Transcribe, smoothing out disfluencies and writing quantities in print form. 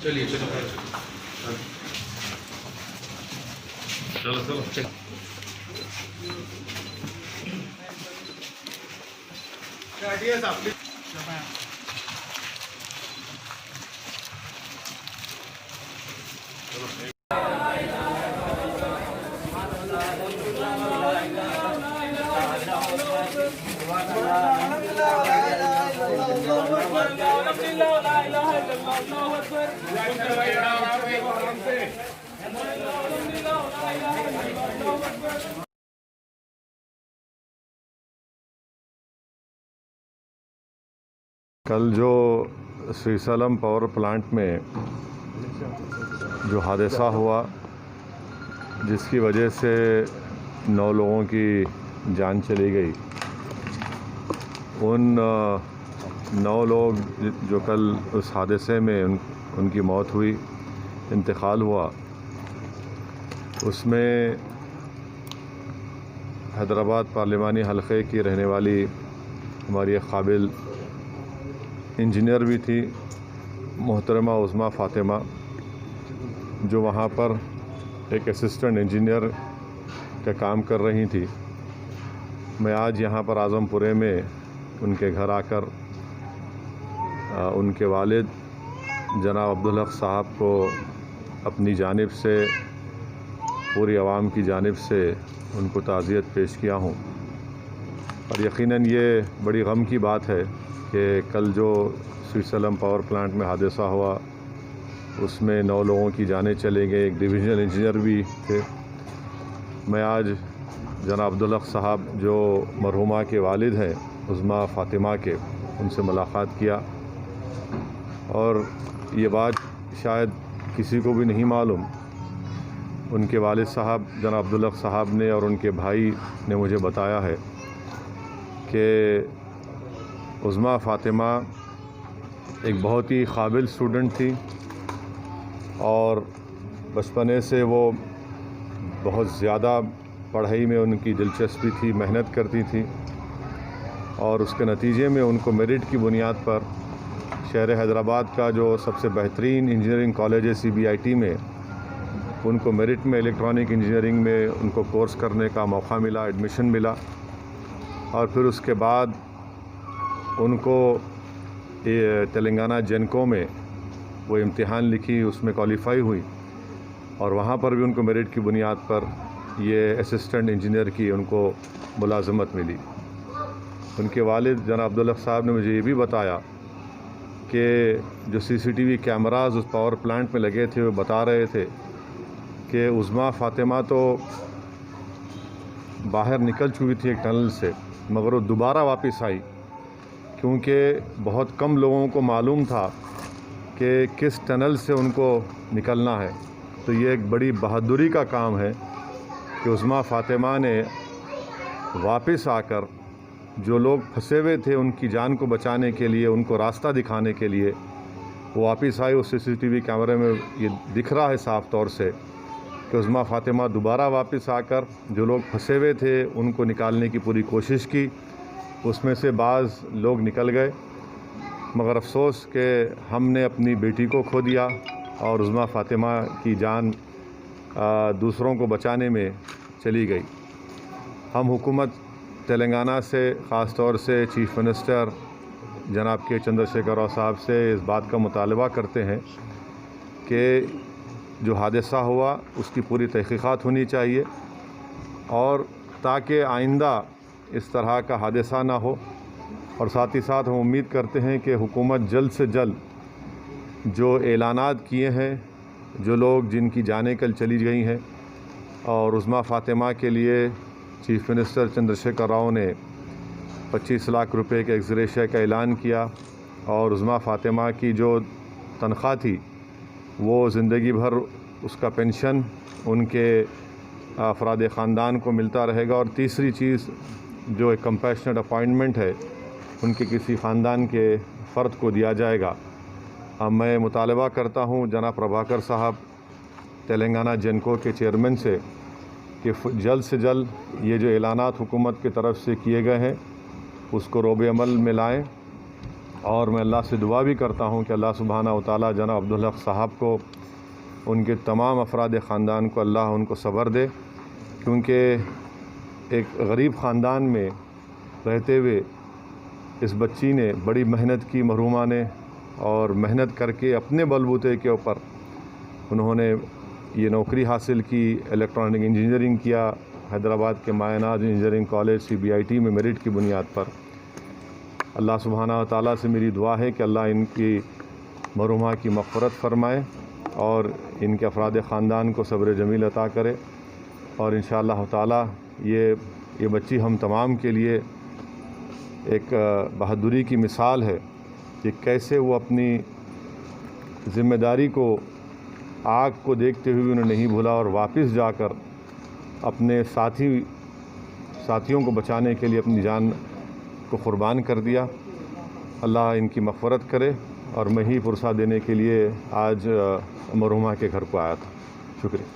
چلیے چلو کل جو سری سلم پاور پلانٹ میں جو حادثہ ہوا جس کی وجہ سے 9 لوگوں کی جان چلی گئی، ان 9 لوگ جو کل اس حادثے میں ان کی موت ہوئی، انتقال ہوا، اس میں حیدرآباد پارلیمانی حلقے کی رہنے والی ہماری ایک قابل انجینئر بھی تھی، محترمہ عظمیٰ فاطمہ، جو وہاں پر ایک اسسٹنٹ انجینئر کا کام کر رہی تھی۔ میں آج یہاں پر اعظم پورے میں ان کے گھر آ کر ان کے والد جناب عبدالحق صاحب کو اپنی جانب سے، پوری عوام کی جانب سے ان کو تعزیت پیش کیا ہوں، اور یقیناً یہ بڑی غم کی بات ہے کہ کل جو سری سلم پاور پلانٹ میں حادثہ ہوا اس میں 9 لوگوں کی جانیں چلے گئے، ایک ڈویژنل انجینئر بھی تھے۔ میں آج جناب عبدالحق صاحب جو مرحومہ کے والد ہیں عظمیٰ فاطمہ کے، ان سے ملاقات کیا، اور یہ بات شاید کسی کو بھی نہیں معلوم، ان کے والد صاحب جناب عبدالحق صاحب نے اور ان کے بھائی نے مجھے بتایا ہے کہ عظمیٰ فاطمہ ایک بہت ہی قابل اسٹوڈنٹ تھی، اور بچپنے سے وہ بہت زیادہ پڑھائی میں ان کی دلچسپی تھی، محنت کرتی تھی، اور اس کے نتیجے میں ان کو میرٹ کی بنیاد پر شہر حیدرآباد کا جو سب سے بہترین انجینئرنگ کالج ہے CBIT میں، ان کو میرٹ میں الیکٹرانک انجینئرنگ میں ان کو کورس کرنے کا موقع ملا، ایڈمیشن ملا، اور پھر اس کے بعد ان کو تلنگانہ جینکو میں وہ امتحان لکھی، اس میں کوالیفائی ہوئی، اور وہاں پر بھی ان کو میرٹ کی بنیاد پر یہ اسسٹنٹ انجینئر کی ان کو ملازمت ملی۔ ان کے والد جناب عبدالحق صاحب نے مجھے یہ بھی بتایا کہ جو CCTV کیمراز اس پاور پلانٹ میں لگے تھے وہ بتا رہے تھے کہ عظمیٰ فاطمہ تو باہر نکل چکی تھی ایک ٹنل سے، مگر وہ دوبارہ واپس آئی، کیونکہ بہت کم لوگوں کو معلوم تھا کہ کس ٹنل سے ان کو نکلنا ہے۔ تو یہ ایک بڑی بہادری کا کام ہے کہ عظمیٰ فاطمہ نے واپس آ کر جو لوگ پھنسے ہوئے تھے ان کی جان کو بچانے کے لیے، ان کو راستہ دکھانے کے لیے وہ واپس آئی۔ اس CCTV کیمرے میں یہ دکھ رہا ہے صاف طور سے کہ عظمیٰ فاطمہ دوبارہ واپس آ کر جو لوگ پھنسے ہوئے تھے ان کو نکالنے کی پوری کوشش کی، اس میں سے بعض لوگ نکل گئے، مگر افسوس کہ ہم نے اپنی بیٹی کو کھو دیا، اور عظمیٰ فاطمہ کی جان دوسروں کو بچانے میں چلی گئی۔ ہم حکومت تلنگانہ سے، خاص طور سے چیف منسٹر جناب کے چندر شیکھر راؤ صاحب سے اس بات کا مطالبہ کرتے ہیں کہ جو حادثہ ہوا اس کی پوری تحقیقات ہونی چاہیے، اور تاکہ آئندہ اس طرح کا حادثہ نہ ہو، اور ساتھ ہی ساتھ ہم امید کرتے ہیں کہ حکومت جلد سے جلد جو اعلانات کیے ہیں، جو لوگ جن کی جانیں کل چلی گئی ہیں، اور عظمیٰ فاطمہ کے لیے چیف منسٹر چندر شیکھر راؤ نے 25 لاکھ روپے کے ایکس گریشیا کا اعلان کیا، اور عظمیٰ فاطمہ کی جو تنخواہ تھی وہ زندگی بھر اس کا پینشن ان کے افراد خاندان کو ملتا رہے گا، اور تیسری چیز جو ایک کمپیشنٹ اپائنٹمنٹ ہے ان کے کسی خاندان کے فرد کو دیا جائے گا۔ میں مطالبہ کرتا ہوں جناب پربھاکر صاحب تلنگانہ جنکو کے چیئرمین سے کہ جلد سے جلد یہ جو اعلانات حکومت کی طرف سے کیے گئے ہیں اس کو روب عمل میں لائیں، اور میں اللہ سے دعا بھی کرتا ہوں کہ اللہ سبحانہ و تعالیٰ جناب عبدالحق صاحب کو، ان کے تمام افراد خاندان کو اللہ ان کو صبر دے، کیونکہ ایک غریب خاندان میں رہتے ہوئے اس بچی نے بڑی محنت کی، مرحومہ نے، اور محنت کر کے اپنے بلبوتے کے اوپر انہوں نے یہ نوکری حاصل کی، الیکٹرانک انجینئرنگ کیا حیدرآباد کے مائناز انجینئرنگ کالج CBIT میں میرٹ کی بنیاد پر۔ اللہ سبحانہ و تعالیٰ سے میری دعا ہے کہ اللہ ان کی مرحومہ کی مغفرت فرمائے اور ان کے افراد خاندان کو صبر جمیل عطا کرے، اور انشاءاللہ تعالیٰ یہ بچی ہم تمام کے لیے ایک بہادری کی مثال ہے کہ کیسے وہ اپنی ذمہ داری کو، آگ کو دیکھتے ہوئے انہیں نہیں بھولا اور واپس جا کر اپنے ساتھیوں کو بچانے کے لیے اپنی جان کو قربان کر دیا۔ اللہ ان کی مغفرت کرے، اور میں ہی پرسہ دینے کے لیے آج مرحومہ کے گھر کو آیا تھا۔ شکریہ۔